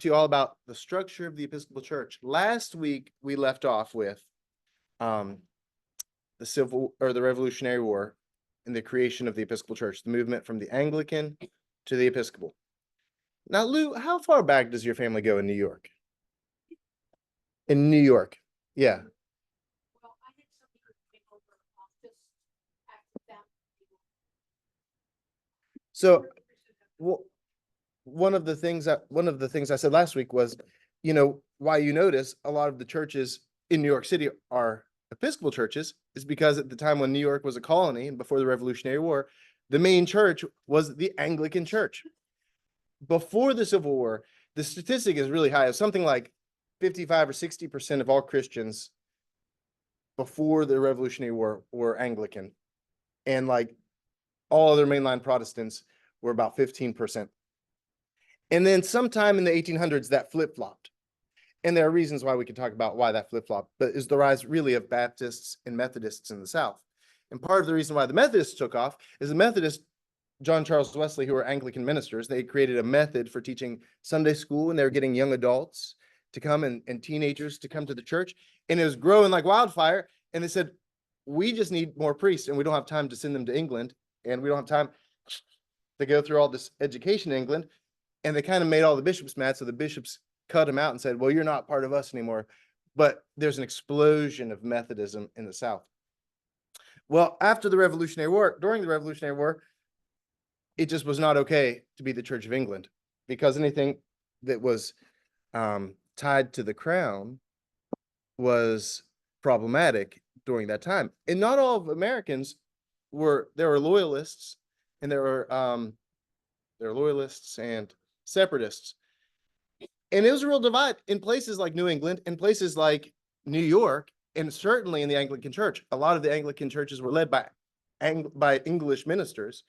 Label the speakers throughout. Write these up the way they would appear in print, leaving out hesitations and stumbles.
Speaker 1: to you all about the structure of the Episcopal Church. Last week, we left off with the Revolutionary War and the creation of the Episcopal Church, the movement from the Anglican to the Episcopal. Now, Lou, how far back does your family go in New York? In New York, yeah.
Speaker 2: Well, I had somebody who came over just after that.
Speaker 1: So, one of the things I said last week was, why you notice a lot of the churches in New York City are Episcopal churches is because at the time when New York was a colony and before the Revolutionary War, the main church was the Anglican Church. Before the Civil War, the statistic is really high. It's something like 55 or 60% of all Christians before the Revolutionary War were Anglican. And like all other mainline Protestants were about 15%. And then sometime in the 1800s, that flip-flopped. And there are reasons why we could talk about why that flip-flopped, but is the rise really of Baptists and Methodists in the South. And part of the reason why the Methodists took off is the Methodists, John Charles Wesley, who were Anglican ministers, they created a method for teaching Sunday school, and they were getting young adults to come and teenagers to come to the church. And it was growing like wildfire. And they said, we just need more priests, and we don't have time to send them to England, and we don't have time to go through all this education in England. And they kind of made all the bishops mad. So the bishops cut them out and said, well, you're not part of us anymore. But there's an explosion of Methodism in the South. Well, after the Revolutionary War, during the Revolutionary War, it just was not okay to be the Church of England, because anything that was tied to the crown was problematic during that time. And not all of Americans there were loyalists, and there were loyalists and separatists. And it was a real divide in places like New England, in places like New York, and certainly in the Anglican Church. A lot of the Anglican churches were led by English ministers.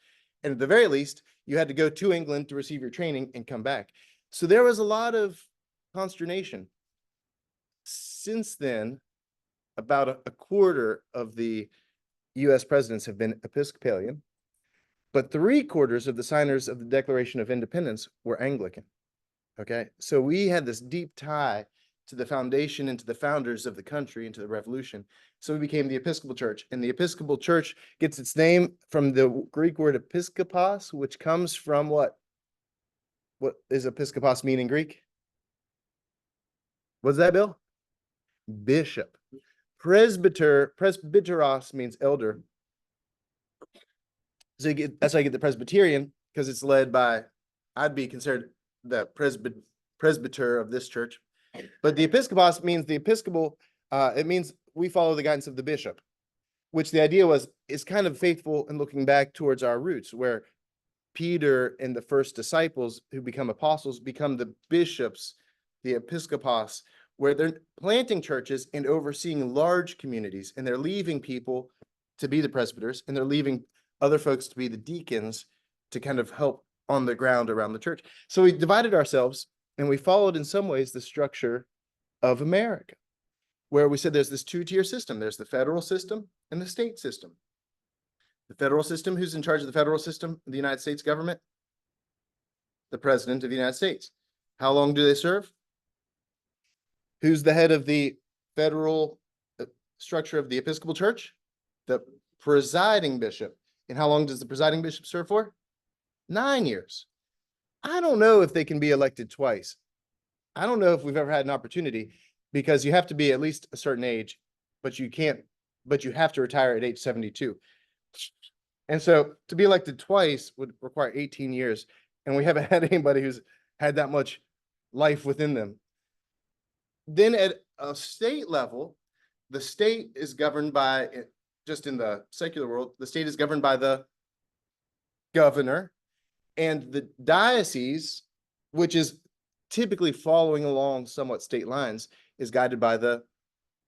Speaker 1: And at the very least, you had to go to England to receive your training and come back. So there was a lot of consternation. Since then, about a quarter of the US presidents have been Episcopalian, but 3/4 of the signers of the Declaration of Independence were Anglican. Okay, so we had this deep tie to the foundation and to the founders of the country and to the revolution. So we became the Episcopal Church, and the Episcopal Church gets its name from the Greek word episkopos, which comes from what? What is episkopos mean in Greek? What's that, Bill? Bishop. Presbyteros means elder. So that's how you get the Presbyterian, because it's led by, I'd be considered the presbyter of this church. But the episkopos means the episcopal, it means we follow the guidance of the bishop, which the idea is kind of faithful and looking back towards our roots, where Peter and the first disciples who become apostles become the bishops, the episkopos, where they're planting churches and overseeing large communities, and they're leaving people to be the presbyters, and they're leaving other folks to be the deacons to kind of help on the ground around the church. So we divided ourselves, and we followed in some ways the structure of America, where we said there's this two-tier system. There's the federal system and the state system. The federal system, who's in charge of the federal system, the United States government? The President of the United States. How long do they serve? Who's the head of the federal structure of the Episcopal Church? The presiding bishop. And how long does the presiding bishop serve for? 9 years. I don't know if they can be elected twice. I don't know if we've ever had an opportunity, because you have to be at least a certain age, but you have to retire at age 72. And so to be elected twice would require 18 years. And we haven't had anybody who's had that much life within them. Then at a state level, the state is governed by, just in the secular world, the state is governed by the governor, and the diocese, which is typically following along somewhat state lines, is guided by the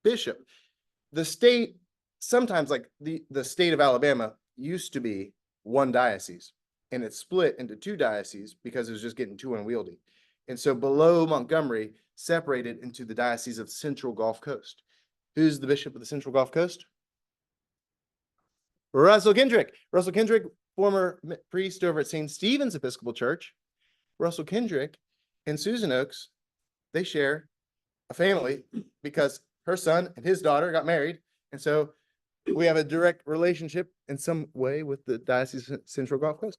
Speaker 1: bishop. The state, sometimes like the state of Alabama used to be one diocese, and it split into two dioceses because it was just getting too unwieldy. And so below Montgomery separated into the Diocese of the Central Gulf Coast. Who's the bishop of the Central Gulf Coast? Russell Kendrick. Russell Kendrick, former priest over at St. Stephen's Episcopal Church. Russell Kendrick and Susan Oaks they share a family because her son and his daughter got married. And so we have a direct relationship in some way with the Diocese of Central Gulf Coast.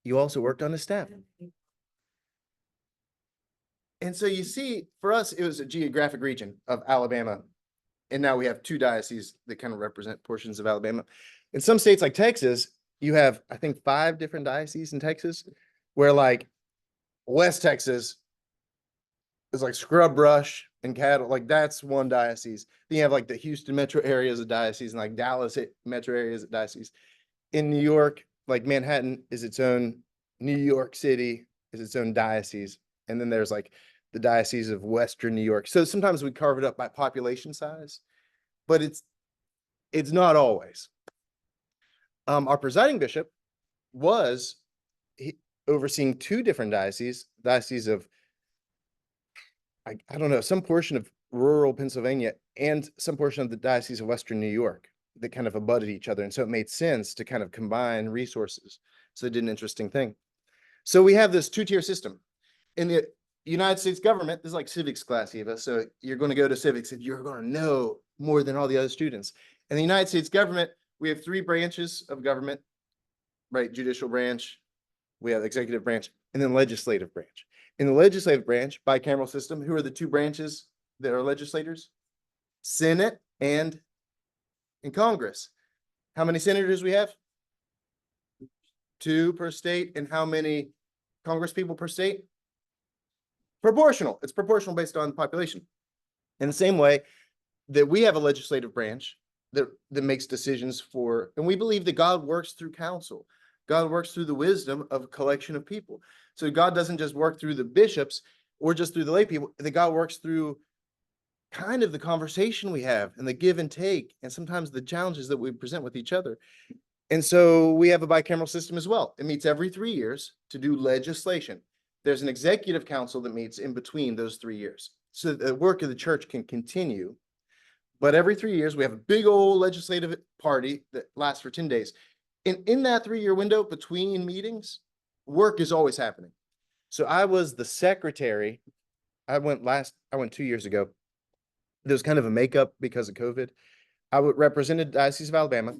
Speaker 1: You also worked on the staff. And so you see, for us, it was a geographic region of Alabama. And now we have two dioceses that kind of represent portions of Alabama. In some states like Texas, you have, I think, 5 different dioceses in Texas, where like West Texas is like scrub brush and cattle. Like that's one diocese. Then you have like the Houston metro area as a diocese and like Dallas metro area as a diocese. In New York, like Manhattan is its own, New York City is its own diocese. And then there's like the diocese of Western New York. So sometimes we carve it up by population size, but it's not always. Our presiding bishop was overseeing 2 different diocese of, I don't know, some portion of rural Pennsylvania and some portion of the Diocese of Western New York that kind of abutted each other. And so it made sense to kind of combine resources. So they did an interesting thing. So we have this 2-tier system. In the United States government, this is like civics class, Eva. So you're going to go to civics and you're going to know more than all the other students. In the United States government, we have 3 branches of government, right? Judicial branch, we have executive branch, and then legislative branch. In the legislative branch, bicameral system, who are the 2 branches that are legislators? Senate and in Congress. How many senators we have? 2 per state. And how many Congress people per state? Proportional. It's proportional based on population. In the same way that we have a legislative branch that makes decisions for, and we believe that God works through counsel. God works through the wisdom of a collection of people. So God doesn't just work through the bishops or just through the lay people. That God works through kind of the conversation we have and the give and take, and sometimes the challenges that we present with each other. And so we have a bicameral system as well. It meets every 3 years to do legislation. There's an executive council that meets in between those 3 years, so the work of the church can continue. But every 3 years, we have a big old legislative party that lasts for 10 days. And in that 3-year window between meetings, work is always happening. So I was the secretary. I went 2 years ago. There was kind of a makeup because of COVID. I represented Diocese of Alabama,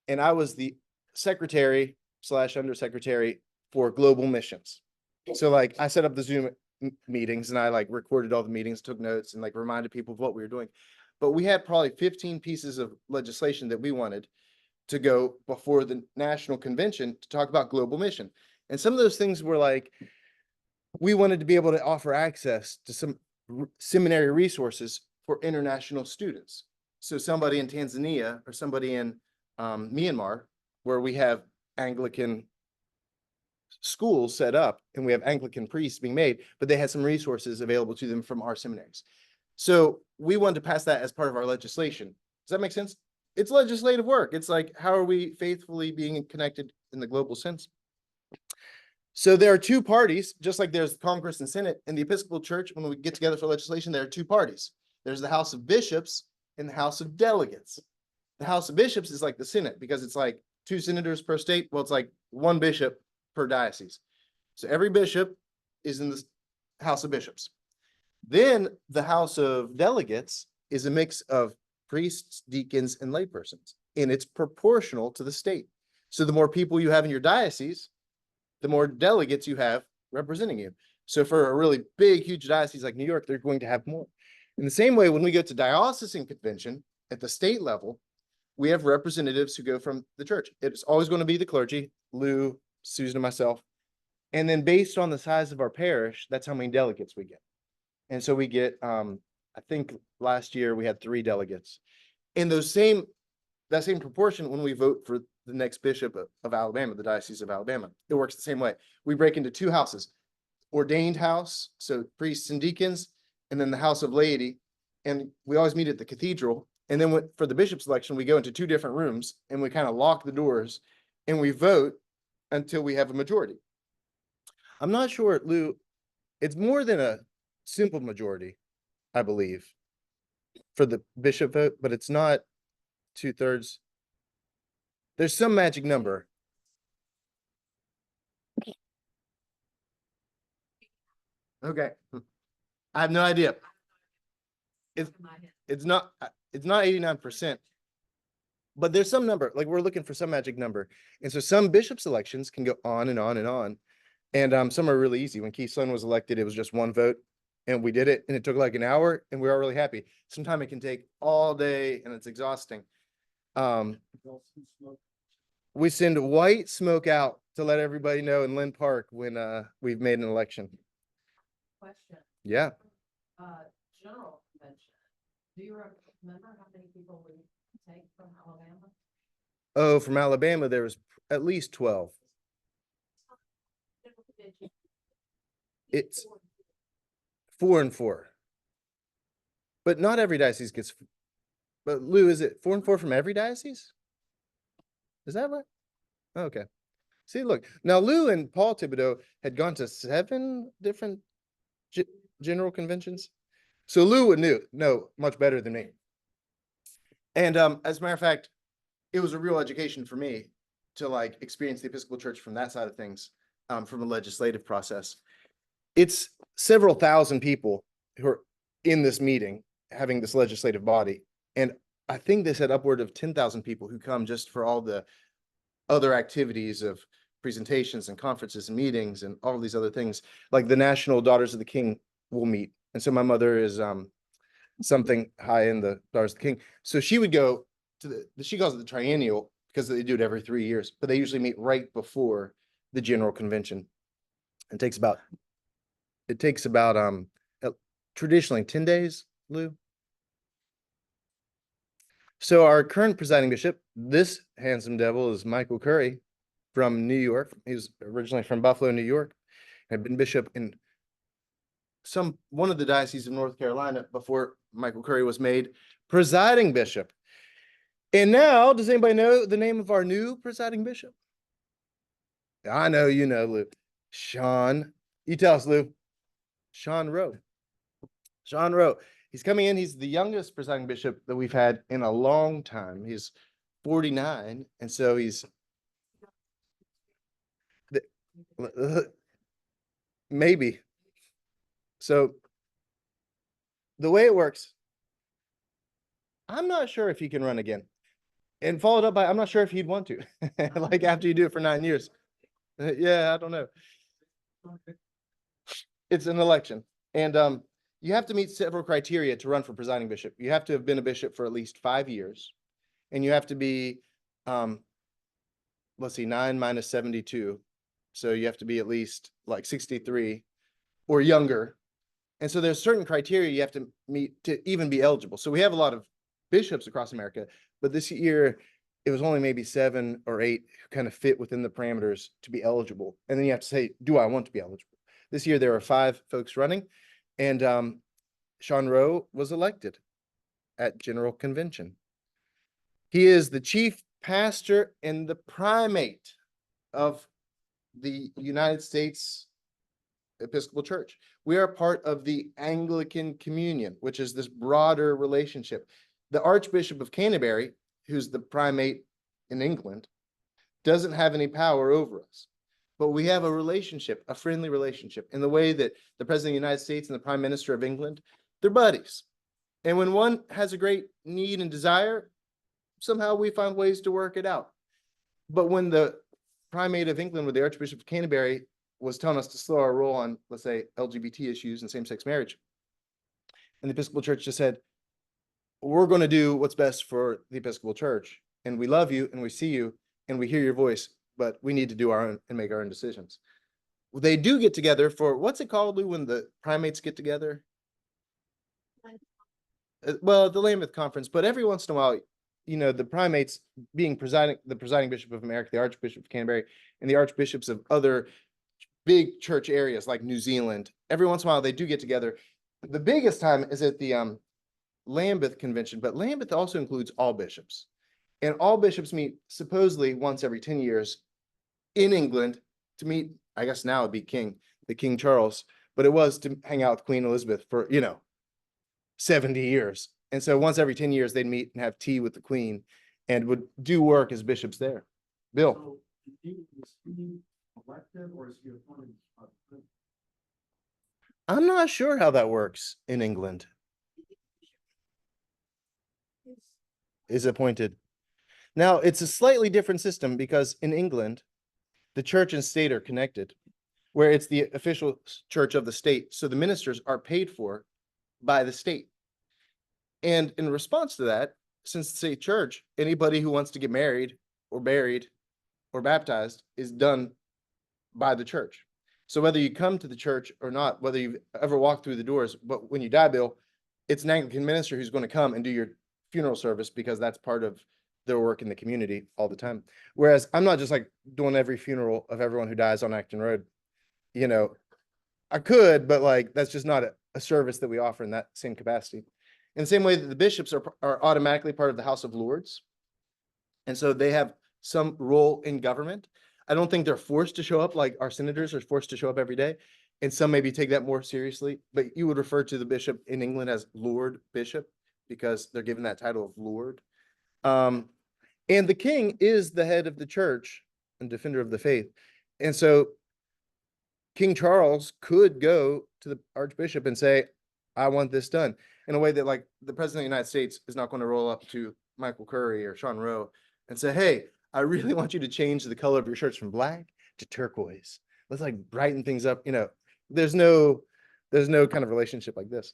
Speaker 1: and I was the secretary / undersecretary for global missions. So like I set up the Zoom meetings and I like recorded all the meetings, took notes, and like reminded people of what we were doing. But we had probably 15 pieces of legislation that we wanted to go before the national convention to talk about global mission. And some of those things were like, we wanted to be able to offer access to some seminary resources for international students. So somebody in Tanzania or somebody in Myanmar, where we have Anglican schools set up and we have Anglican priests being made, but they had some resources available to them from our seminaries. So we wanted to pass that as part of our legislation. Does that make sense? It's legislative work. It's like, how are we faithfully being connected in the global sense? So there are 2 parties, just like there's Congress and Senate. In the Episcopal Church, when we get together for legislation, there are 2 parties. There's the House of Bishops and the House of Delegates. The House of Bishops is like the Senate because it's like 2 senators per state. Well, it's like 1 bishop per diocese. So every bishop is in the House of Bishops. Then the House of Delegates is a mix of priests, deacons, and laypersons, and it's proportional to the state. So the more people you have in your diocese, the more delegates you have representing you. So for a really big, huge diocese like New York, they're going to have more. In the same way, when we go to diocesan convention at the state level, we have representatives who go from the church. It's always going to be the clergy, Lou, Susan, and myself. And then based on the size of our parish, that's how many delegates we get. And so we get, I think last year we had 3 delegates. In that same proportion, when we vote for the next bishop of Alabama, the Diocese of Alabama, it works the same way. We break into 2 houses, ordained house, so priests and deacons, and then the house of laity. And we always meet at the cathedral. And then for the bishop's election, we go into 2 different rooms and we kind of lock the doors and we vote until we have a majority. I'm not sure, Lou, it's more than a simple majority, I believe, for the bishop vote, but it's not 2/3. There's some magic number. Okay. I have no idea. It's, it's not 89%, but there's some number, like we're looking for some magic number. And so some bishop selections can go on and on and on. And some are really easy. When Keith's son was elected, it was just one vote and we did it and it took like an hour and we were really happy. Sometimes it can take all day and it's exhausting. We send white smoke out to let everybody know in Lynn Park when we've made an election.
Speaker 3: Question,
Speaker 1: Yeah.
Speaker 3: general convention, do you remember how many people we take from Alabama?
Speaker 1: Oh, from Alabama, there was at least 12. It's 4 and 4. But not every diocese gets, but Lou, is it 4 and 4 from every diocese? Is that right? Okay. See, look, now Lou and Paul Thibodeau had gone to 7 different general conventions. So Lou would know much better than me. And as a matter of fact, it was a real education for me to like experience the Episcopal Church from that side of things, from a legislative process. It's several thousand people who are in this meeting having this legislative body. And I think they said upward of 10,000 people who come just for all the other activities of presentations and conferences and meetings and all these other things. Like the National Daughters of the King will meet. And so my mother is something high in the Daughters of the King. So she would go to she calls it the triennial because they do it every 3 years, but they usually meet right before the general convention. It takes about traditionally 10 days, Lou. So our current presiding bishop, this handsome devil, is Michael Curry from New York. He was originally from Buffalo, New York, had been bishop in one of the dioceses of North Carolina before Michael Curry was made presiding bishop. And now, does anybody know the name of our new presiding bishop? I know, you know, Lou. Sean. You tell us, Lou. Sean Rowe. Sean Rowe. He's coming in. He's the youngest presiding bishop that we've had in a long time. He's 49. And so he's maybe. So the way it works, I'm not sure if he can run again. And followed up by, I'm not sure if he'd want to, like after you do it for 9 years. Yeah, I don't know. It's an election. And you have to meet several criteria to run for presiding bishop. You have to have been a bishop for at least 5 years. And you have to be, let's see, 9 minus 72. So you have to be at least like 63 or younger. And so there's certain criteria you have to meet to even be eligible. So we have a lot of bishops across America, but this year it was only maybe 7 or 8 who kind of fit within the parameters to be eligible. And then you have to say, do I want to be eligible? This year there are 5 folks running, and Sean Rowe was elected at General Convention. He is the chief pastor and the primate of the United States Episcopal Church. We are part of the Anglican Communion, which is this broader relationship. The Archbishop of Canterbury, who's the primate in England, doesn't have any power over us. But we have a relationship, a friendly relationship, in the way that the President of the United States and the Prime Minister of England, they're buddies. And when one has a great need and desire, somehow we find ways to work it out. But when the Primate of England with the Archbishop of Canterbury was telling us to slow our roll on, let's say, LGBT issues and same-sex marriage, and the Episcopal Church just said, we're going to do what's best for the Episcopal Church, and we love you, and we see you, and we hear your voice, but we need to do our own and make our own decisions. They do get together for, what's it called, Lou, when the primates get together? Well, the Lambeth Conference, but every once in a while, you know, the primates being the presiding bishop of America, the Archbishop of Canterbury, and the archbishops of other big church areas like New Zealand, every once in a while they do get together. The biggest time is at the Lambeth Convention, but Lambeth also includes all bishops. And all bishops meet supposedly once every 10 years in England to meet, I guess now it'd be the King Charles, but it was to hang out with Queen Elizabeth for, 70 years. And so once every 10 years, they'd meet and have tea with the Queen and would do work as bishops there. Bill.
Speaker 4: So, is he elected or is he appointed?
Speaker 1: I'm not sure how that works in England. Is appointed. Now, it's a slightly different system because in England, the church and state are connected, where it's the official church of the state. So the ministers are paid for by the state. And in response to that, since the state church, anybody who wants to get married or buried or baptized is done by the church. So whether you come to the church or not, whether you've ever walked through the doors, but when you die, Bill, it's an Anglican minister who's going to come and do your funeral service because that's part of their work in the community all the time. Whereas I'm not just like doing every funeral of everyone who dies on Acton Road. You know, I could, but like that's just not a service that we offer in that same capacity. In the same way that the bishops are automatically part of the House of Lords. And so they have some role in government. I don't think they're forced to show up like our senators are forced to show up every day. And some maybe take that more seriously, but you would refer to the bishop in England as Lord Bishop because they're given that title of Lord. And the king is the head of the church and defender of the faith. And so King Charles could go to the archbishop and say, I want this done in a way that like the president of the United States is not going to roll up to Michael Curry or Sean Rowe and say, hey, I really want you to change the color of your shirts from black to turquoise. Let's like brighten things up. You know, there's no kind of relationship like this.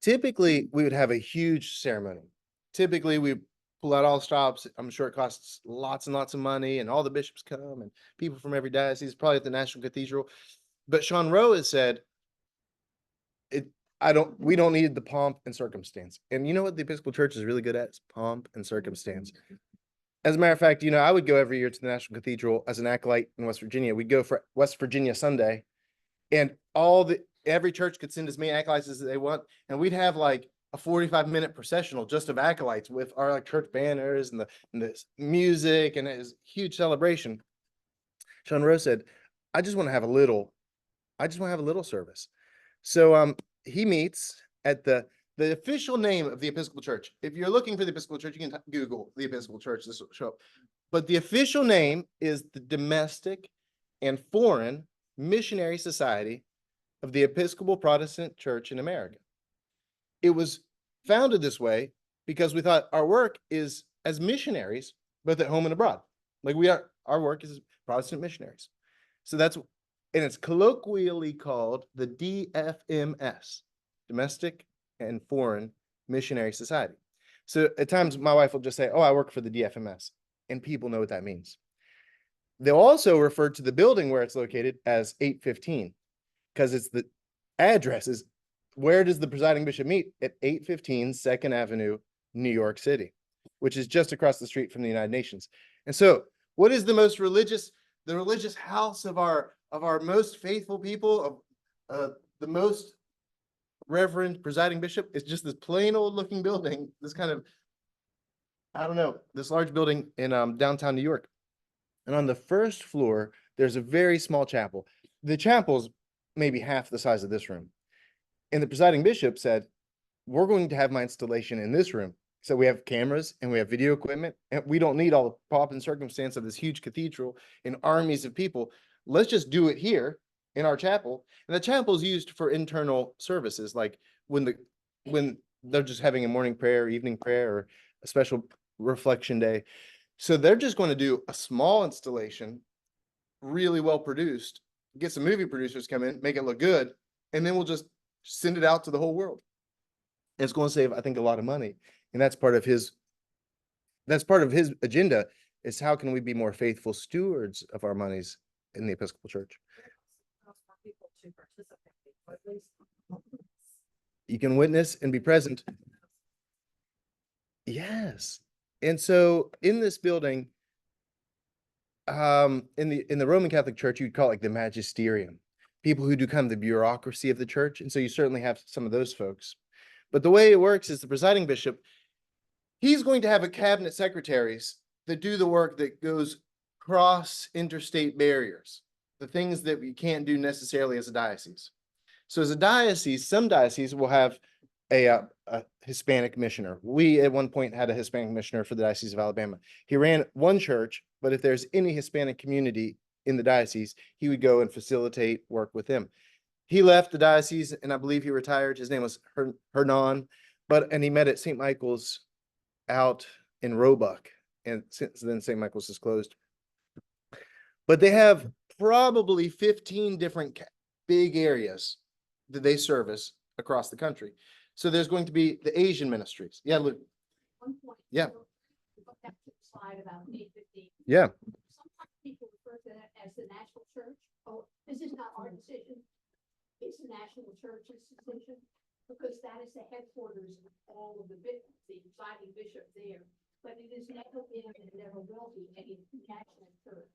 Speaker 1: Typically, we would have a huge ceremony. Typically, we pull out all the stops. I'm sure it costs lots and lots of money, and all the bishops come and people from every diocese, probably at the National Cathedral. But Sean Rowe has said, we don't need the pomp and circumstance. And you know what the Episcopal Church is really good at? Is pomp and circumstance. As a matter of fact, you know, I would go every year to the National Cathedral as an acolyte in West Virginia. We'd go for West Virginia Sunday, and every church could send as many acolytes as they want, and we'd have like a 45-minute processional just of acolytes with our like church banners and the music, and it was a huge celebration. Sean Rowe said, I just want to have a little service. So he meets at the official name of the Episcopal Church. If you're looking for the Episcopal Church, you can Google the Episcopal Church. This will show up. But the official name is the Domestic and Foreign Missionary Society of the Episcopal Protestant Church in America. It was founded this way because we thought our work is as missionaries, both at home and abroad. Like our work is as Protestant missionaries. So and it's colloquially called the DFMS, Domestic and Foreign Missionary Society. So at times my wife will just say, oh, I work for the DFMS, and people know what that means. They'll also refer to the building where it's located as 815, because it's the address is, where does the presiding bishop meet? At 815 2nd Avenue, New York City, which is just across the street from the United Nations. And so what is the religious house of our most faithful people, of the most reverend presiding bishop? Is just this plain old looking building, this kind of, I don't know, this large building in downtown New York. And on the first floor, there's a very small chapel. The chapel's maybe half the size of this room. And the presiding bishop said, we're going to have my installation in this room. So we have cameras and we have video equipment, and we don't need all the pomp and circumstance of this huge cathedral and armies of people. Let's just do it here in our chapel. And the chapel is used for internal services, like when they're just having a morning prayer, evening prayer, or a special reflection day. So they're just going to do a small installation, really well produced, get some movie producers come in, make it look good, and then we'll just send it out to the whole world. And it's going to save, I think, a lot of money. And that's part of his agenda, is how can we be more faithful stewards of our monies in the Episcopal Church?
Speaker 3: People to participate, or at least
Speaker 1: You can witness and be present. Yes. And so in this building, in the Roman Catholic Church, you'd call it like the magisterium, people who do kind of the bureaucracy of the church. And so you certainly have some of those folks. But the way it works is the presiding bishop, he's going to have a cabinet secretaries that do the work that goes cross interstate barriers, the things that we can't do necessarily as a diocese. So as a diocese, some dioceses will have a Hispanic missioner. We at one point had a Hispanic missioner for the Diocese of Alabama. He ran one church, but if there's any Hispanic community in the diocese, he would go and facilitate work with them. He left the diocese and I believe he retired. His name was Hernan, and he met at St. Michael's out in Roebuck. And since then, St. Michael's is closed. But they have probably 15 different big areas that they service across the country. So there's going to be the Asian ministries. Yeah, Luke.
Speaker 2: One point.
Speaker 1: Yeah.
Speaker 2: So, go back to the slide about 8:15.
Speaker 1: Yeah.
Speaker 2: Sometimes people refer to that as the national church. Oh, this is not our decision. It's the national church's decision, because that is the headquarters of all of the presiding bishop there. But it has never been and never will be any national church.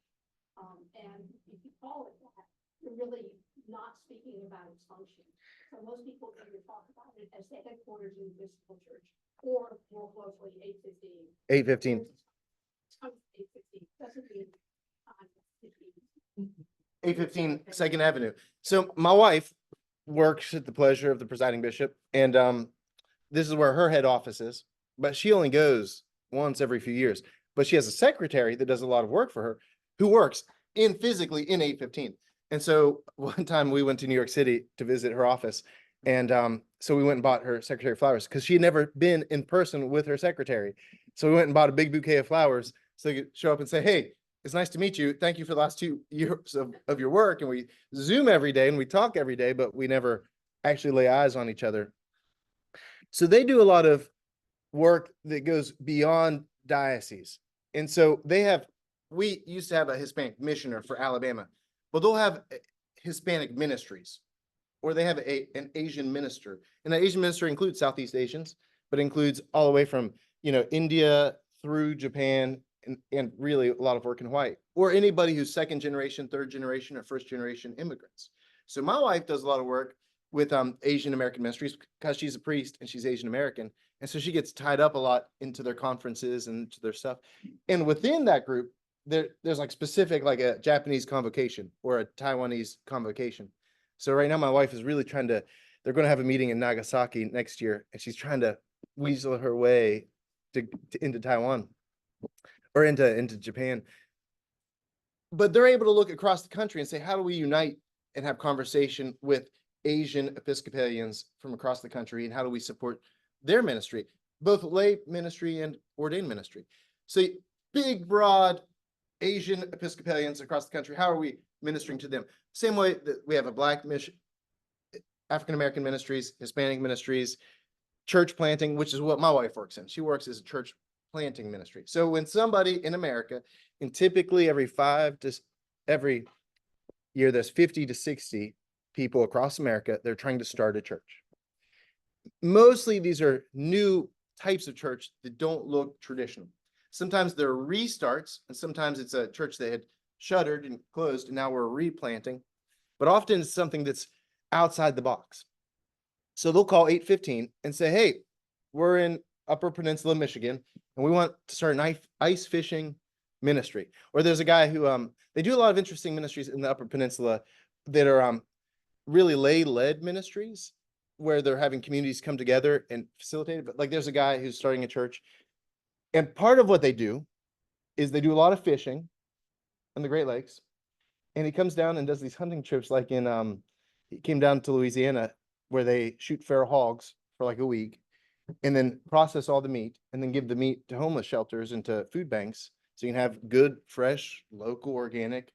Speaker 2: And if you call it that, you're really not speaking about its function. So most people either talk about it as the headquarters of the Episcopal Church, or more closely, 8:15.
Speaker 1: 8:15.
Speaker 2: 8:15, doesn't mean time, 15.
Speaker 1: 815 Second Avenue. So my wife works at the pleasure of the presiding bishop, and this is where her head office is, but she only goes once every few years. But she has a secretary that does a lot of work for her, who works physically in 815. And so one time we went to New York City to visit her office, and so we went and bought her secretary flowers because she had never been in person with her secretary. So we went and bought a big bouquet of flowers so they could show up and say, "Hey, it's nice to meet you. Thank you for the last 2 years of your work." And we Zoom every day and we talk every day, but we never actually lay eyes on each other. So they do a lot of work that goes beyond diocese. And so we used to have a Hispanic missioner for Alabama, but they'll have Hispanic ministries, or they have an Asian minister. And that Asian minister includes Southeast Asians, but includes all the way from, India through Japan, and really a lot of work in Hawaii, or anybody who's second generation, third generation, or first generation immigrants. So my wife does a lot of work with Asian American ministries because she's a priest and she's Asian American. And so she gets tied up a lot into their conferences and to their stuff. And within that group, there's like specific, like a Japanese convocation or a Taiwanese convocation. So right now my wife is really they're going to have a meeting in Nagasaki next year, and she's trying to weasel her way into Taiwan or into Japan. But they're able to look across the country and say, how do we unite and have conversation with Asian Episcopalians from across the country, and how do we support their ministry, both lay ministry and ordained ministry? So big, broad Asian Episcopalians across the country, how are we ministering to them? Same way that we have a Black mission, African-American ministries, Hispanic ministries, church planting, which is what my wife works in. She works as a church planting ministry. So when somebody in America, and typically every year, there's 50 to 60 people across America, they're trying to start a church. Mostly these are new types of church that don't look traditional. Sometimes they're restarts, and sometimes it's a church that had shuttered and closed, and now we're replanting. But often it's something that's outside the box. So they'll call 815 and say, "Hey, we're in Upper Peninsula, Michigan, and we want to start an ice fishing ministry." Or there's a guy who they do a lot of interesting ministries in the Upper Peninsula that are really lay-led ministries, where they're having communities come together and facilitate it. But like there's a guy who's starting a church, and part of what they do is they do a lot of fishing in the Great Lakes, and he comes down and does these hunting trips, like he came down to Louisiana, where they shoot feral hogs for like a week and then process all the meat and then give the meat to homeless shelters and to food banks. So you can have good, fresh, local, organic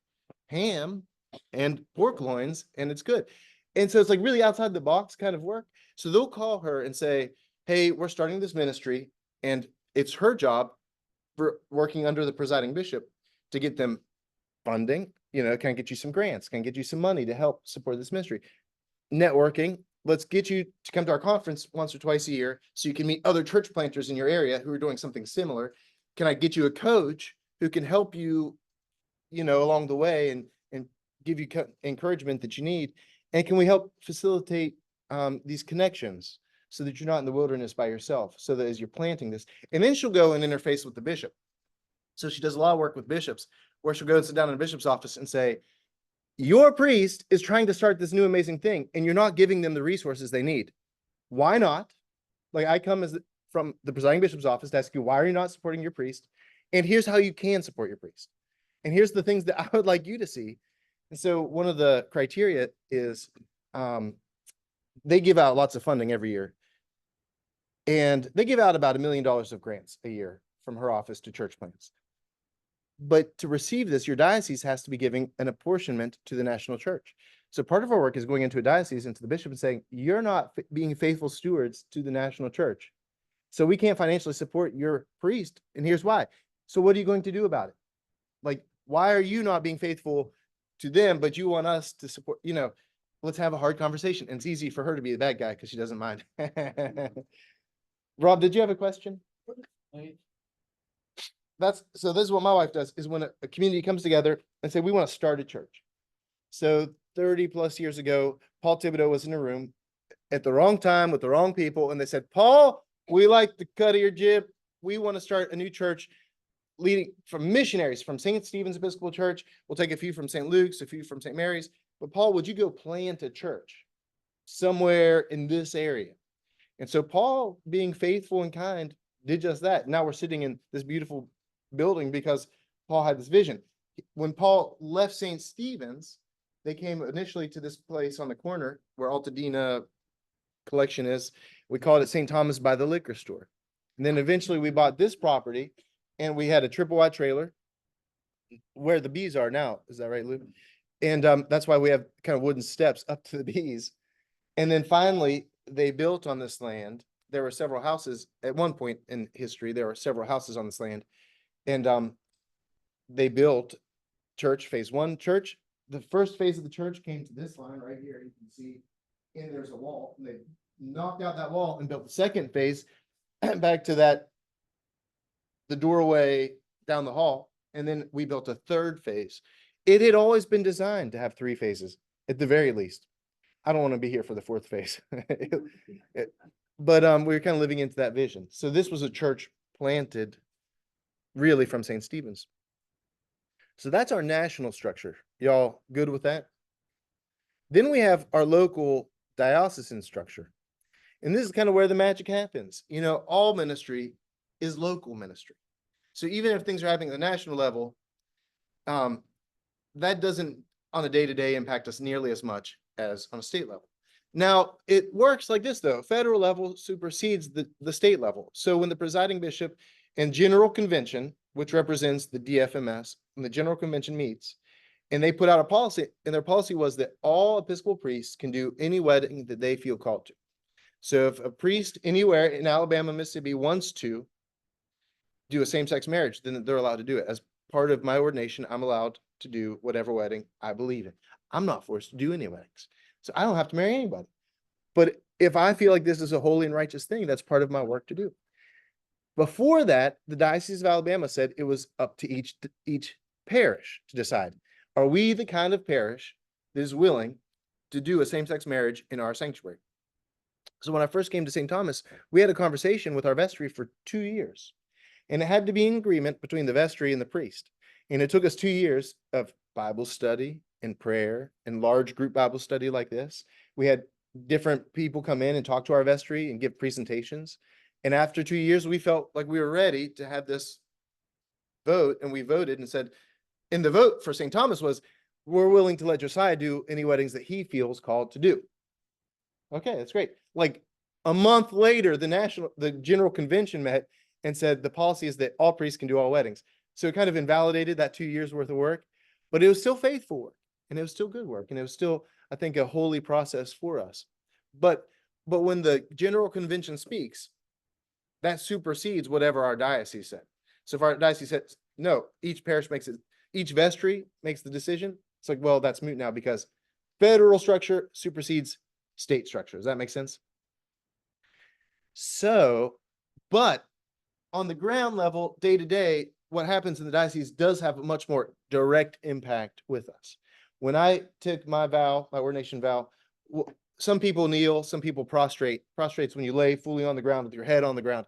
Speaker 1: ham and pork loins, and it's good. And so it's like really outside the box kind of work. So they'll call her and say, "Hey, we're starting this ministry," and it's her job, for working under the presiding bishop, to get them funding. Can I get you some grants? Can I get you some money to help support this ministry? Networking. Let's get you to come to our conference once or twice a year so you can meet other church planters in your area who are doing something similar. Can I get you a coach who can help you, along the way and give you encouragement that you need? And can we help facilitate these connections so that you're not in the wilderness by yourself, so that as you're planting this, and then she'll go and interface with the bishop. So she does a lot of work with bishops, where she'll go and sit down in a bishop's office and say, "Your priest is trying to start this new amazing thing, and you're not giving them the resources they need. Why not? Like I come from the presiding bishop's office to ask you, why are you not supporting your priest? And here's how you can support your priest. And here's the things that I would like you to see. And so one of the criteria is they give out lots of funding every year. And they give out about $1 million of grants a year from her office to church plants. But to receive this, your diocese has to be giving an apportionment to the national church. So part of our work is going into a diocese and to the bishop and saying, you're not being faithful stewards to the national church. So we can't financially support your priest. And here's why. So what are you going to do about it? Like, why are you not being faithful to them, but you want us to support, let's have a hard conversation. And it's easy for her to be the bad guy because she doesn't mind. Rob, did you have a question? So this is what my wife does, is when a community comes together and say, we want to start a church. So 30 plus years ago, Paul Thibodeau was in a room at the wrong time with the wrong people. And they said, Paul, we like the cut of your jib. We want to start a new church leading from missionaries from St. Stephen's Episcopal Church. We'll take a few from St. Luke's, a few from St. Mary's. But Paul, would you go plant a church somewhere in this area? And so Paul, being faithful and kind, did just that. Now we're sitting in this beautiful building because Paul had this vision. When Paul left St. Stephen's, they came initially to this place on the corner where Altadena collection is. We called it St. Thomas by the liquor store. And then eventually we bought this property and we had a triple wide trailer where the bees are now. Is that right, Lou? And that's why we have kind of wooden steps up to the bees. And then finally, they built on this land. There were several houses at one point in history. There were several houses on this land. And they built church, phase one church. The first phase of the church came to this line right here. You can see, and there's a wall. And they knocked out that wall and built the second phase back to the doorway down the hall. And then we built a third phase. It had always been designed to have 3 phases at the very least. I don't want to be here for the 4th phase. But we were kind of living into that vision. So this was a church planted really from St. Stephen's. So that's our national structure. Y'all good with that? Then we have our local diocesan structure. And this is kind of where the magic happens. All ministry is local ministry. So even if things are happening at the national level, that doesn't on a day-to-day impact us nearly as much as on a state level. Now, it works like this, though. Federal level supersedes the state level. So when the presiding bishop and general convention, which represents the DFMS, and the general convention meets, and they put out a policy, and their policy was that all Episcopal priests can do any wedding that they feel called to. So if a priest anywhere in Alabama, Mississippi wants to do a same-sex marriage, then they're allowed to do it. As part of my ordination, I'm allowed to do whatever wedding I believe in. I'm not forced to do any weddings. So I don't have to marry anybody. But if I feel like this is a holy and righteous thing, that's part of my work to do. Before that, the Diocese of Alabama said it was up to each parish to decide, are we the kind of parish that is willing to do a same-sex marriage in our sanctuary? So when I first came to St. Thomas, we had a conversation with our vestry for 2 years. And it had to be in agreement between the vestry and the priest. And it took us 2 years of Bible study and prayer and large group Bible study like this. We had different people come in and talk to our vestry and give presentations. And after 2 years, we felt like we were ready to have this vote. And we voted and said, and the vote for St. Thomas was, we're willing to let Josiah do any weddings that he feels called to do. Okay, that's great. Like a month later, the general convention met and said the policy is that all priests can do all weddings. So it kind of invalidated that 2 years worth of work, but it was still faithful work and it was still good work. And it was still, I think, a holy process for us. But when the general convention speaks, that supersedes whatever our diocese said. So if our diocese said, no, each parish makes it, each vestry makes the decision. It's like, well, that's moot now because federal structure supersedes state structure. Does that make sense? So, but on the ground level, day to day, what happens in the diocese does have a much more direct impact with us. When I took my vow, my ordination vow, some people kneel, some people prostrate. Prostrate's when you lay fully on the ground with your head on the ground.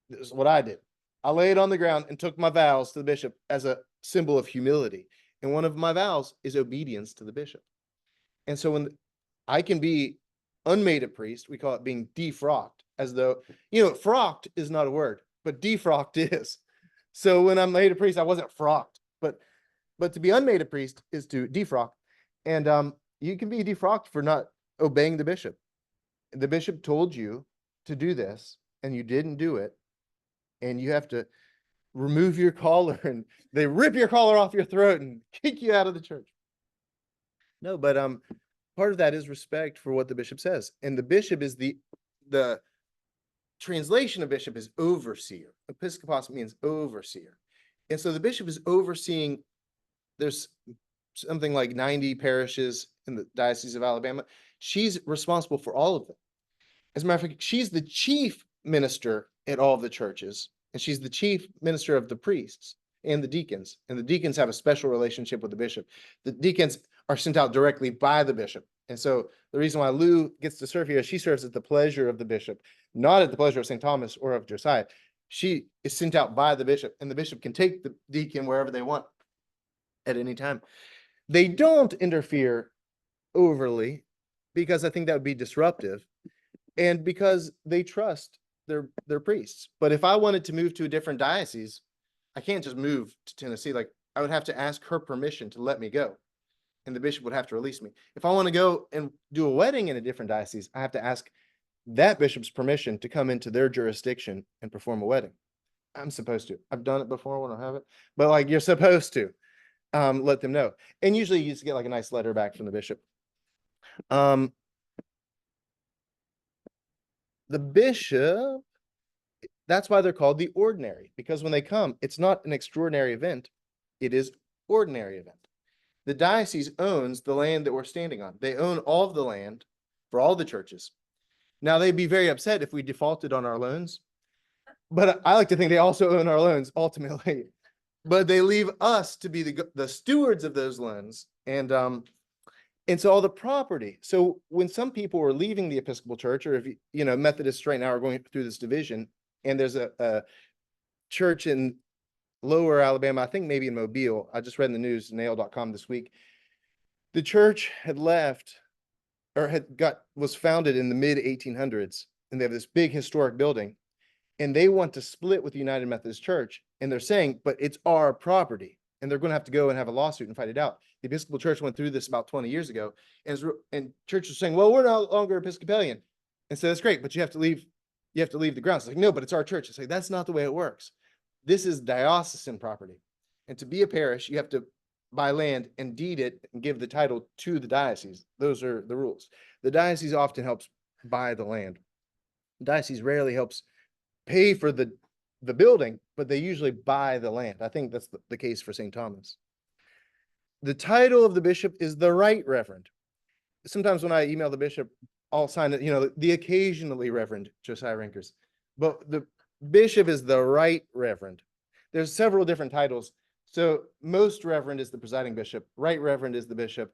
Speaker 1: This is what I did. I laid on the ground and took my vows to the bishop as a symbol of humility. And one of my vows is obedience to the bishop. And so when I can be unmade a priest, we call it being defrocked. as though, frocked is not a word, but defrocked is. So when I'm made a priest, I wasn't frocked, but to be unmade a priest is to defrock. And you can be defrocked for not obeying the bishop. The bishop told you to do this and you didn't do it, and you have to remove your collar and they rip your collar off your throat and kick you out of the church. No, but part of that is respect for what the bishop says. And the bishop is the translation of bishop is overseer. Episkopos means overseer. And so the bishop is overseeing, there's something like 90 parishes in the Diocese of Alabama. She's responsible for all of them. As a matter of fact, she's the chief minister at all of the churches, and she's the chief minister of the priests and the deacons. And the deacons have a special relationship with the bishop. The deacons are sent out directly by the bishop. And so the reason why Lou gets to serve here is she serves at the pleasure of the bishop, not at the pleasure of St. Thomas or of Josiah. She is sent out by the bishop, and the bishop can take the deacon wherever they want at any time. They don't interfere overly because I think that would be disruptive, and because they trust their priests. But if I wanted to move to a different diocese, I can't just move to Tennessee. Like, I would have to ask her permission to let me go, and the bishop would have to release me. If I want to go and do a wedding in a different diocese, I have to ask that bishop's permission to come into their jurisdiction and perform a wedding. I'm supposed to. I've done it before when I have it, but like, you're supposed to let them know. And usually you just get like a nice letter back from the bishop. The bishop, that's why they're called the ordinary, because when they come, it's not an extraordinary event, it is ordinary event. The diocese owns the land that we're standing on. They own all of the land for all the churches. Now, they'd be very upset if we defaulted on our loans, but I like to think they also own our loans ultimately. But they leave us to be the stewards of those loans, and so all the property. So when some people are leaving the Episcopal Church, or if Methodists right now are going through this division, and there's a church in Lower Alabama, I think maybe in Mobile. I just read in the news, nail.com this week. The church had left, or was founded in the mid 1800s, and they have this big historic building, and they want to split with the United Methodist Church, and they're saying, but it's our property, and they're going to have to go and have a lawsuit and fight it out. The Episcopal Church went through this about 20 years ago, and church was saying, well, we're no longer Episcopalian. And so that's great, but you have to leave the grounds. It's like, no, but it's our church. It's like, that's not the way it works. This is diocesan property. And to be a parish, you have to buy land and deed it and give the title to the diocese. Those are the rules. The diocese often helps buy the land. The diocese rarely helps pay for the building, but they usually buy the land. I think that's the case for St. Thomas. The title of the bishop is the Right Reverend. Sometimes when I email the bishop, I'll sign it, the occasionally Reverend Josiah Rinkers, but the bishop is the Right Reverend. There's several different titles. So most reverend is the presiding bishop. Right Reverend is the bishop.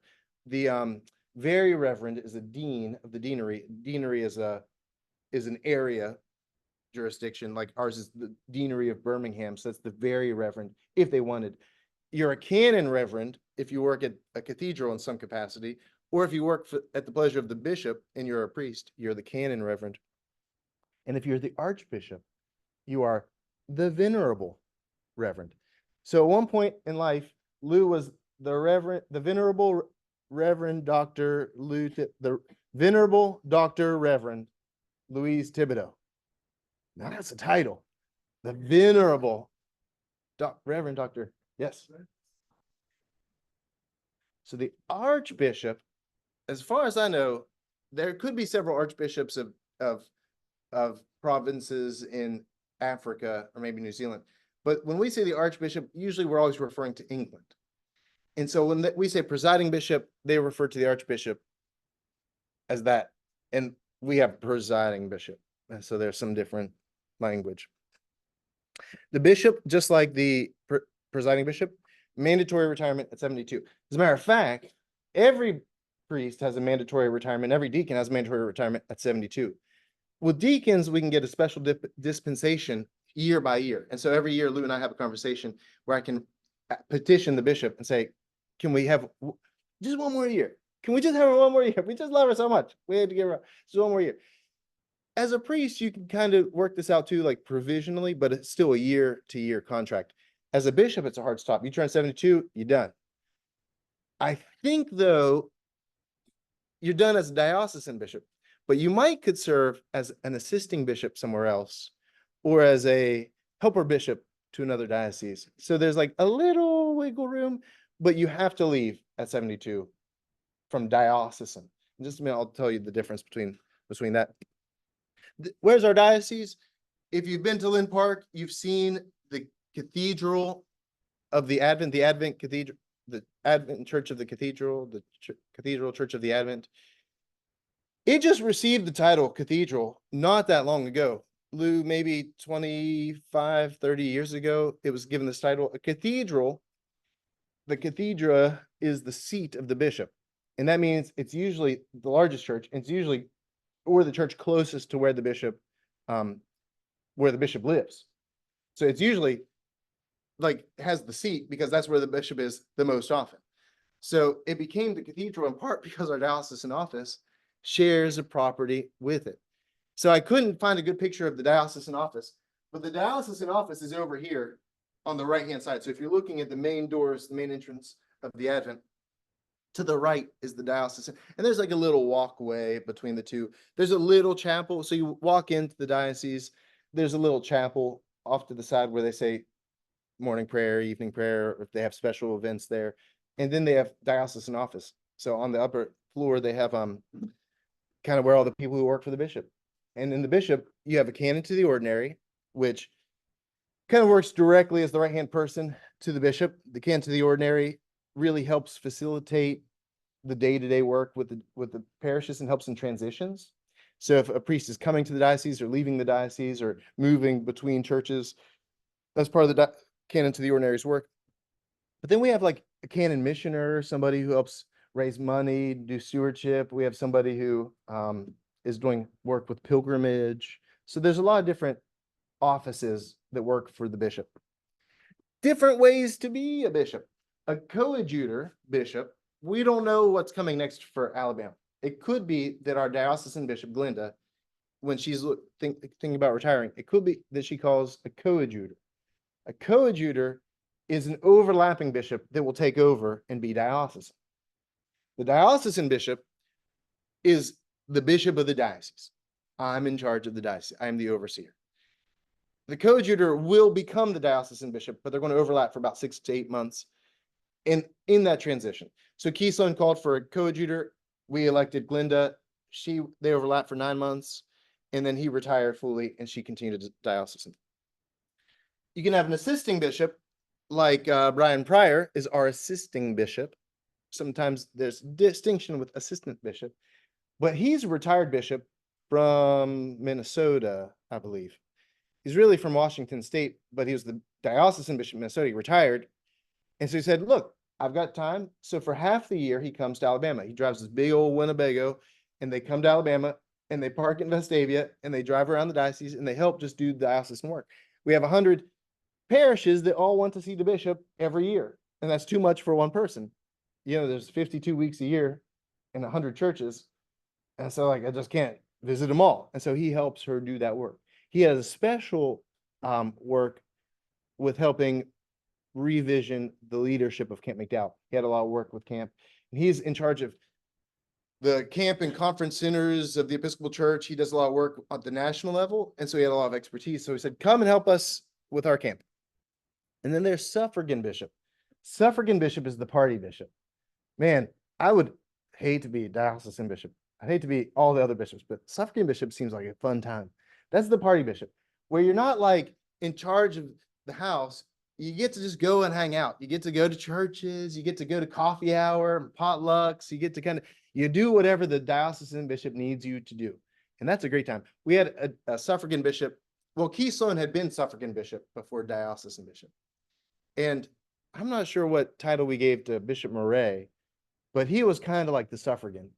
Speaker 1: The very reverend is a dean of the deanery. Deanery is an area jurisdiction, like ours is the deanery of Birmingham. So that's the very reverend, if they wanted. You're a canon reverend if you work at a cathedral in some capacity, or if you work at the pleasure of the bishop and you're a priest, you're the canon reverend. And if you're the archbishop, you are the venerable reverend. So at one point in life, Lou was the venerable Reverend Dr. the venerable Dr. Reverend Louise Thibodeau. Now that's a title. The venerable Reverend Dr. Yes. So the archbishop, as far as I know, there could be several archbishops of provinces in Africa or maybe New Zealand. But when we say the archbishop, usually we're always referring to England. And so when we say presiding bishop, they refer to the archbishop as that. And we have presiding bishop. And so there's some different language. The bishop, just like the presiding bishop, mandatory retirement at 72. As a matter of fact, every priest has a mandatory retirement. Every deacon has a mandatory retirement at 72. With deacons, we can get a special dispensation year by year. And so every year, Lou and I have a conversation where I can petition the bishop and say, can we have just one more year? Can we just have her one more year? We just love her so much. We had to give her just one more year. As a priest, you can kind of work this out too, like provisionally, but it's still a year-to-year contract. As a bishop, it's a hard stop. You turn 72, you're done. I think though, you're done as a diocesan bishop, but you could serve as an assisting bishop somewhere else or as a helper bishop to another diocese. So there's like a little wiggle room, but you have to leave at 72 from diocesan. In just a minute, I'll tell you the difference between that. Where's our diocese? If you've been to Lynn Park, you've seen the Cathedral of the Advent Cathedral, the Advent Church of the Cathedral, the Cathedral Church of the Advent. It just received the title cathedral not that long ago. Lou, maybe 25, 30 years ago, it was given this title. A cathedral, the cathedra is the seat of the bishop. And that means it's usually the largest church. And it's usually or the church closest to where the bishop lives. So it's usually like has the seat because that's where the bishop is the most often. So it became the cathedral in part because our diocesan office shares a property with it. So I couldn't find a good picture of the diocesan office, but the diocesan office is over here on the right-hand side. So if you're looking at the main doors, the main entrance of the Advent, to the right is the diocesan. And there's like a little walkway between the two. There's a little chapel. So you walk into the diocese, there's a little chapel off to the side where they say morning prayer, evening prayer, if they have special events there. And then they have diocesan office. So on the upper floor, they have kind of where all the people who work for the bishop. And in the bishop, you have a canon to the ordinary, which kind of works directly as the right-hand person to the bishop. The canon to the ordinary really helps facilitate the day-to-day work with the parishes and helps in transitions. So if a priest is coming to the diocese or leaving the diocese or moving between churches, that's part of the canon to the ordinary's work. But then we have like a canon missioner, somebody who helps raise money, do stewardship. We have somebody who is doing work with pilgrimage. So there's a lot of different offices that work for the bishop. Different ways to be a bishop. A coadjutor bishop, we don't know what's coming next for Alabama. It could be that our diocesan bishop, Glenda, when she's thinking about retiring, it could be that she calls a coadjutor. A coadjutor is an overlapping bishop that will take over and be diocesan. The diocesan bishop is the bishop of the diocese. I'm in charge of the diocese. I am the overseer. The coadjutor will become the diocesan bishop, but they're going to overlap for about 6 to 8 months in that transition. So Keystone called for a coadjutor. We elected Glenda. They overlapped for 9 months, and then he retired fully, and she continued as diocesan. You can have an assisting bishop, like Brian Pryor is our assisting bishop. Sometimes there's distinction with assistant bishop, but he's a retired bishop from Minnesota, I believe. He's really from Washington State, but he was the diocesan bishop of Minnesota. He retired. And so he said, look, I've got time. So for half the year, he comes to Alabama. He drives this big old Winnebago, and they come to Alabama, and they park in Vestavia, and they drive around the diocese, and they help just do the diocesan work. We have 100 parishes that all want to see the bishop every year, and that's too much for one person. You know, there's 52 weeks a year in 100 churches, and so like I just can't visit them all. And so he helps her do that work. He has a special work with helping revision the leadership of Camp McDowell. He had a lot of work with camp, and he's in charge of the camp and conference centers of the Episcopal Church. He does a lot of work at the national level, and so he had a lot of expertise. So he said, come and help us with our camp. And then there's suffragan bishop. Suffragan bishop is the party bishop. Man, I would hate to be diocesan bishop. I hate to be all the other bishops, but suffragan bishop seems like a fun time. That's the party bishop, where you're not like in charge of the house. You get to just go and hang out. You get to go to churches. You get to go to coffee hour, potlucks. You get to you do whatever the diocesan bishop needs you to do. And that's a great time. We had a suffragan bishop. Well, Keystone had been suffragan bishop before diocesan bishop. And I'm not sure what title we gave to Bishop Murray, but he was kind of like the suffragan,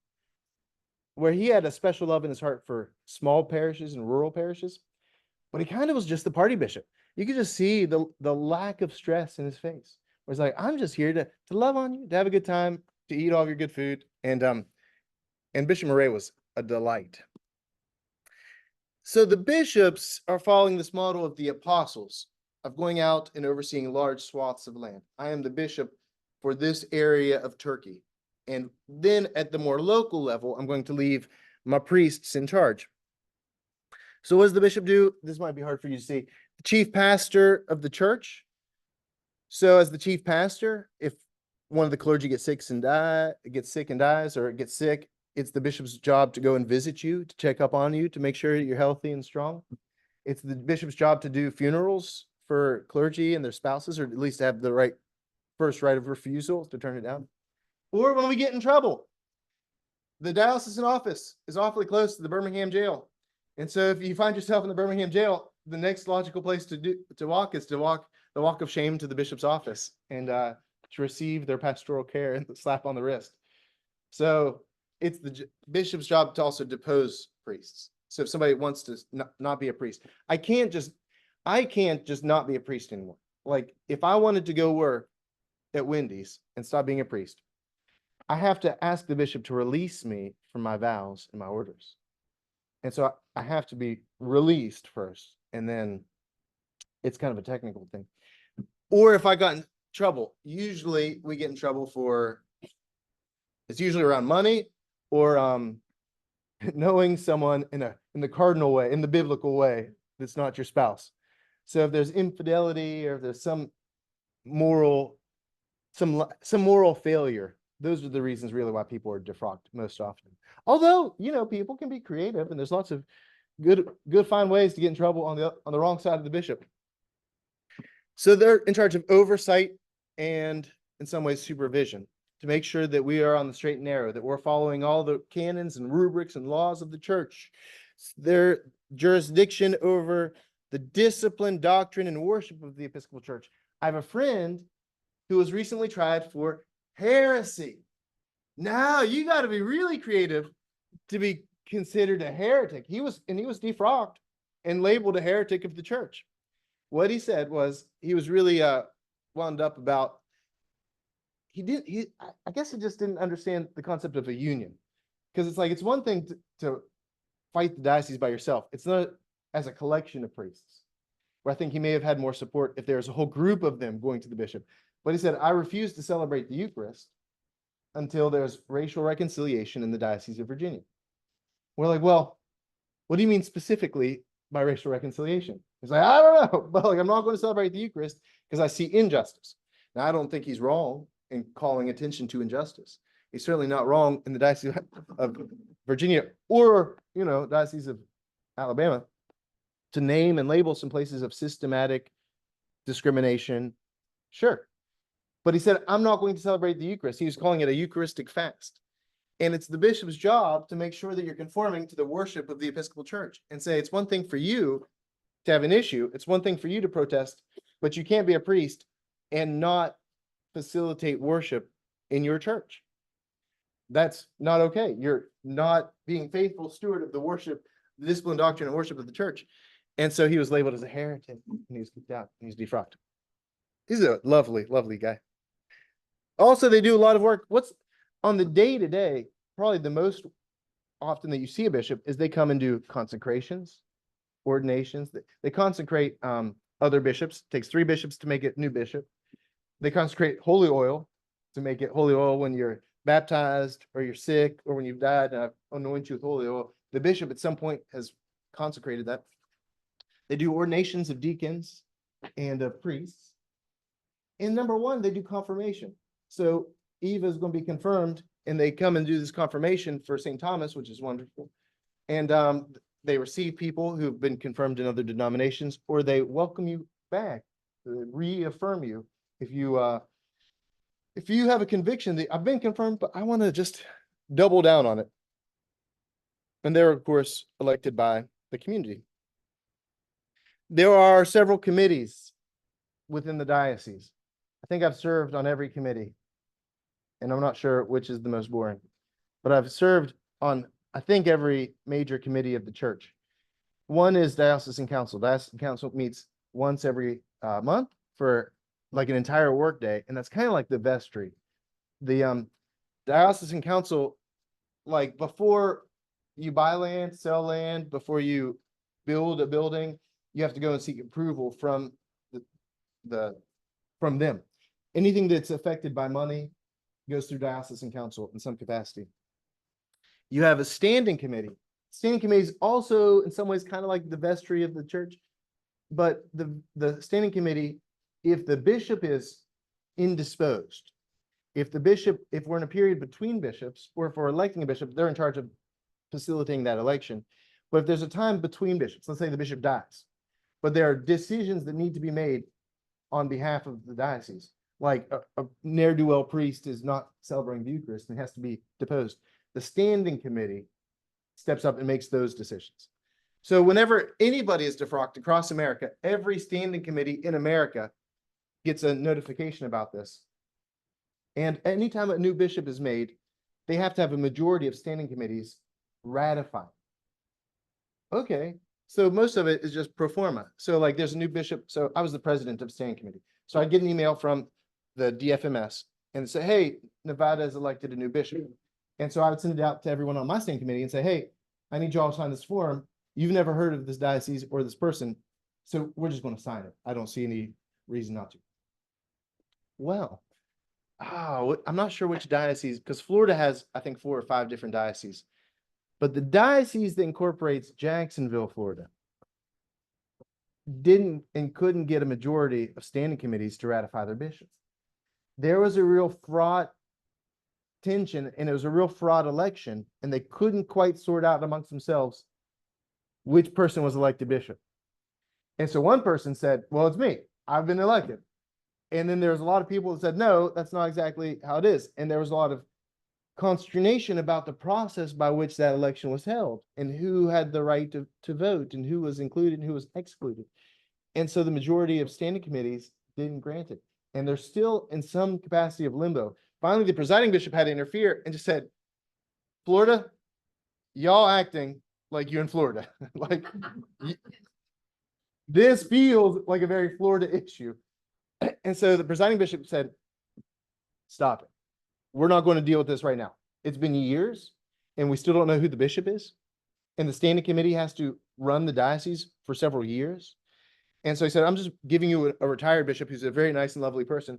Speaker 1: where he had a special love in his heart for small parishes and rural parishes, but he kind of was just the party bishop. You could just see the lack of stress in his face. Where it's like, I'm just here to love on you, to have a good time, to eat all of your good food. And Bishop Murray was a delight. So the bishops are following this model of the apostles of going out and overseeing large swaths of land. I am the bishop for this area of Turkey. And then at the more local level, I'm going to leave my priests in charge. So what does the bishop do? This might be hard for you to see. The chief pastor of the church. So as the chief pastor, if one of the clergy gets sick and dies, or gets sick, it's the bishop's job to go and visit you, to check up on you, to make sure you're healthy and strong. It's the bishop's job to do funerals for clergy and their spouses, or at least have the first right of refusal to turn it down. Or when we get in trouble, the diocesan office is awfully close to the Birmingham jail. And so if you find yourself in the Birmingham jail, the next logical place to walk is to walk the walk of shame to the bishop's office and to receive their pastoral care and the slap on the wrist. So it's the bishop's job to also depose priests. So if somebody wants to not be a priest, I can't just not be a priest anymore. Like if I wanted to go work at Wendy's and stop being a priest, I have to ask the bishop to release me from my vows and my orders. And so I have to be released first, and then it's kind of a technical thing. Or if I got in trouble, usually we get in trouble it's usually around money or knowing someone in the cardinal way, in the biblical way, that's not your spouse. So if there's infidelity or if there's some moral failure, those are the reasons really why people are defrocked most often. Although, people can be creative, and there's lots of good fine ways to get in trouble on the wrong side of the bishop. So they're in charge of oversight and in some ways supervision to make sure that we are on the straight and narrow, that we're following all the canons and rubrics and laws of the church. Their jurisdiction over the discipline, doctrine, and worship of the Episcopal Church. I have a friend who was recently tried for heresy. Now you got to be really creative to be considered a heretic. He was defrocked and labeled a heretic of the church. What he said was he was really wound up about. I guess he just didn't understand the concept of a union, because it's like it's one thing to fight the diocese by yourself. It's not as a collection of priests. Where I think he may have had more support if there's a whole group of them going to the bishop. But he said, I refuse to celebrate the Eucharist until there's racial reconciliation in the Diocese of Virginia. We're like, well, what do you mean specifically by racial reconciliation? He's like, I don't know, but I'm not going to celebrate the Eucharist because I see injustice. Now, I don't think he's wrong in calling attention to injustice. He's certainly not wrong in the Diocese of Virginia or, Diocese of Alabama to name and label some places of systematic discrimination. Sure. But he said, I'm not going to celebrate the Eucharist. He was calling it a Eucharistic fast. And it's the bishop's job to make sure that you're conforming to the worship of the Episcopal Church and say, it's one thing for you to have an issue. It's one thing for you to protest, but you can't be a priest and not facilitate worship in your church. That's not okay. You're not being faithful steward of the worship, the discipline, doctrine, and worship of the church. And so he was labeled as a heretic, and he was kicked out, and he's defrocked. He's a lovely, lovely guy. Also, they do a lot of work. What's on the day-to-day, probably the most often that you see a bishop is they come and do consecrations, ordinations. They consecrate other bishops. It takes 3 bishops to make it new bishop. They consecrate holy oil to make it holy oil when you're baptized or you're sick or when you've died, anoint you with holy oil. The bishop at some point has consecrated that. They do ordinations of deacons and of priests. And number 1, they do confirmation. So Eva is going to be confirmed, and they come and do this confirmation for St. Thomas, which is wonderful. And they receive people who've been confirmed in other denominations, or they welcome you back, reaffirm you. If you have a conviction that I've been confirmed, but I want to just double down on it. And they're, of course, elected by the community. There are several committees within the diocese. I think I've served on every committee, and I'm not sure which is the most boring, but I've served on, I think, every major committee of the church. One is Diocesan Council. Diocesan Council meets once every month for like an entire workday, and that's kind of like the vestry. The Diocesan Council, like before you buy land, sell land, before you build a building, you have to go and seek approval from from them. Anything that's affected by money goes through diocesan council in some capacity. You have a standing committee. Standing committee is also in some ways kind of like the vestry of the church, but the standing committee, if the bishop is indisposed, if we're in a period between bishops, or if we're electing a bishop, they're in charge of facilitating that election. But if there's a time between bishops, let's say the bishop dies, but there are decisions that need to be made on behalf of the diocese, like a ne'er-do-well priest is not celebrating the Eucharist and has to be deposed. The standing committee steps up and makes those decisions. So whenever anybody is defrocked across America, every standing committee in America gets a notification about this. And anytime a new bishop is made, they have to have a majority of standing committees ratify. Okay, so most of it is just pro forma. So like there's a new bishop. So I was the president of standing committee. So I'd get an email from the DFMS and say, hey, Nevada has elected a new bishop. And so I would send it out to everyone on my standing committee and say, hey, I need y'all to sign this form. You've never heard of this diocese or this person, so we're just going to sign it. I don't see any reason not to. Well, I'm not sure which diocese, because Florida has, I think, 4 or 5 different dioceses. But the diocese that incorporates Jacksonville, Florida, didn't and couldn't get a majority of standing committees to ratify their bishops. There was a real fraught tension, and it was a real fraud election, and they couldn't quite sort out amongst themselves which person was elected bishop. And so one person said, well, it's me. I've been elected. And then there's a lot of people that said, no, that's not exactly how it is. And there was a lot of consternation about the process by which that election was held and who had the right to vote and who was included and who was excluded. And so the majority of standing committees didn't grant it. And they're still in some capacity of limbo. Finally, the presiding bishop had to interfere and just said, Florida, y'all acting like you're in Florida. Like this feels like a very Florida issue. And so the presiding bishop said, stop it. We're not going to deal with this right now. It's been years and we still don't know who the bishop is. And the standing committee has to run the diocese for several years. And so he said, I'm just giving you a retired bishop who's a very nice and lovely person.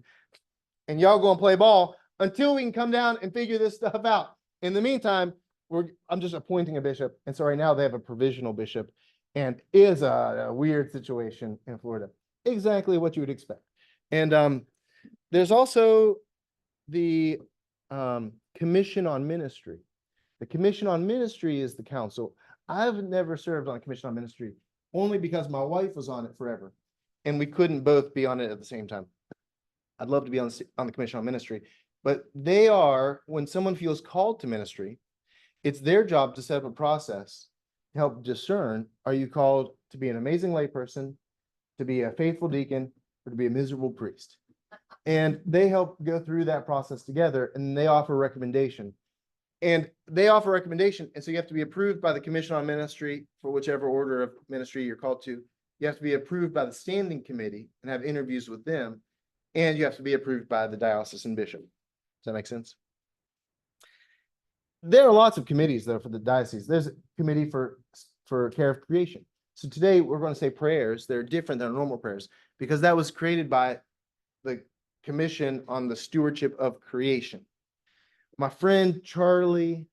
Speaker 1: And y'all go and play ball until we can come down and figure this stuff out. In the meantime, I'm just appointing a bishop. And so right now they have a provisional bishop, and it is a weird situation in Florida. Exactly what you would expect. And there's also the Commission on Ministry. The Commission on Ministry is the council. I've never served on a Commission on Ministry, only because my wife was on it forever, and we couldn't both be on it at the same time. I'd love to be on the Commission on Ministry, but they are, when someone feels called to ministry, it's their job to set up a process to help discern, are you called to be an amazing layperson, to be a faithful deacon, or to be a miserable priest? And they help go through that process together, and they offer recommendation. And they offer recommendation, and so you have to be approved by the Commission on Ministry for whichever order of ministry you're called to. You have to be approved by the standing committee and have interviews with them, and you have to be approved by the diocesan bishop. Does that make sense? There are lots of committees, though, for the diocese. There's a committee for care of creation. So today we're going to say prayers. They're different than normal prayers because that was created by the Commission on the Stewardship of Creation. My friend Charlie's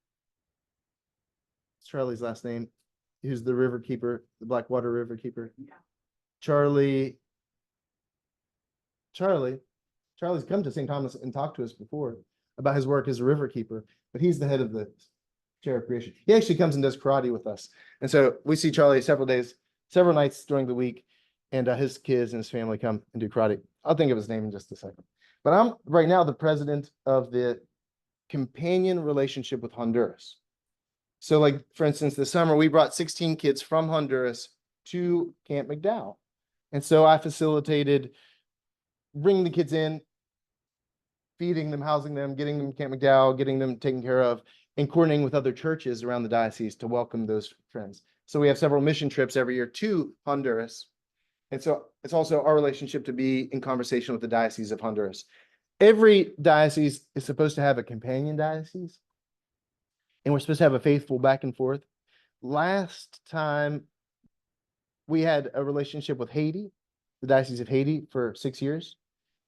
Speaker 1: last name, who's the river keeper, the Blackwater river keeper.
Speaker 3: Yeah.
Speaker 1: Charlie's come to St. Thomas and talked to us before about his work as a river keeper, but he's the head of the chair of creation. He actually comes and does karate with us. And so we see Charlie several nights during the week, and his kids and his family come and do karate. I'll think of his name in just a second. But I'm right now the president of the companion relationship with Honduras. So like, for instance, this summer, we brought 16 kids from Honduras to Camp McDowell. And so I facilitated bringing the kids in, feeding them, housing them, getting them to Camp McDowell, getting them taken care of, and coordinating with other churches around the diocese to welcome those friends. So we have several mission trips every year to Honduras. And so it's also our relationship to be in conversation with the Diocese of Honduras. Every diocese is supposed to have a companion diocese, and we're supposed to have a faithful back and forth. Last time we had a relationship with Haiti, the Diocese of Haiti, for 6 years.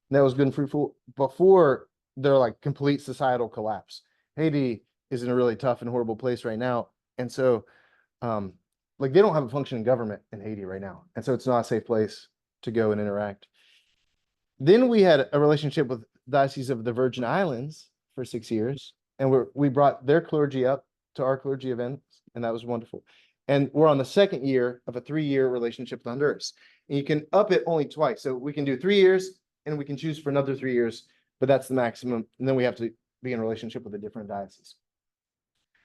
Speaker 1: And that was good and fruitful before their like complete societal collapse. Haiti is in a really tough and horrible place right now. And so like they don't have a functioning government in Haiti right now. And so it's not a safe place to go and interact. Then we had a relationship with Diocese of the Virgin Islands for 6 years, and we brought their clergy up to our clergy events, and that was wonderful. And we're on the second year of a 3-year relationship with Honduras. And you can up it only twice. So we can do 3 years and we can choose for another 3 years, but that's the maximum. And then we have to be in a relationship with a different diocese.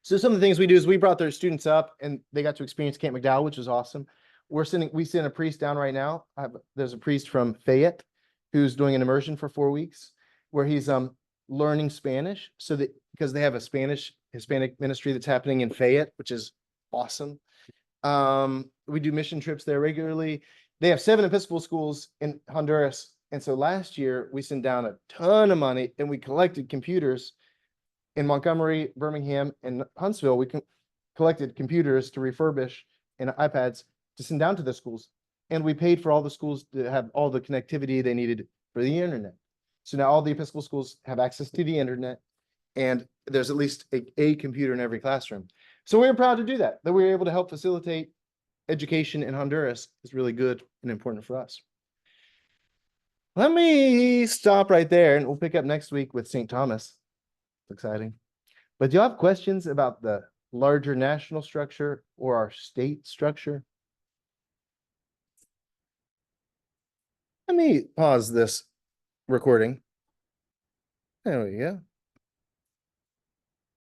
Speaker 1: So some of the things we do is we brought their students up and they got to experience Camp McDowell, which was awesome. We send a priest down right now. There's a priest from Fayette who's doing an immersion for 4 weeks where he's learning Spanish so that because they have a Hispanic ministry that's happening in Fayette, which is awesome. We do mission trips there regularly. They have 7 Episcopal schools in Honduras. And so last year we sent down a ton of money and we collected computers in Montgomery, Birmingham, and Huntsville. We collected computers to refurbish and iPads to send down to the schools. And we paid for all the schools to have all the connectivity they needed for the internet. So now all the Episcopal schools have access to the internet and there's at least a computer in every classroom. So we're proud to do that we were able to help facilitate education in Honduras is really good and important for us. Let me stop right there and we'll pick up next week with St. Thomas. It's exciting. But do you have questions about the larger national structure or our state structure? Let me pause this recording. There we go.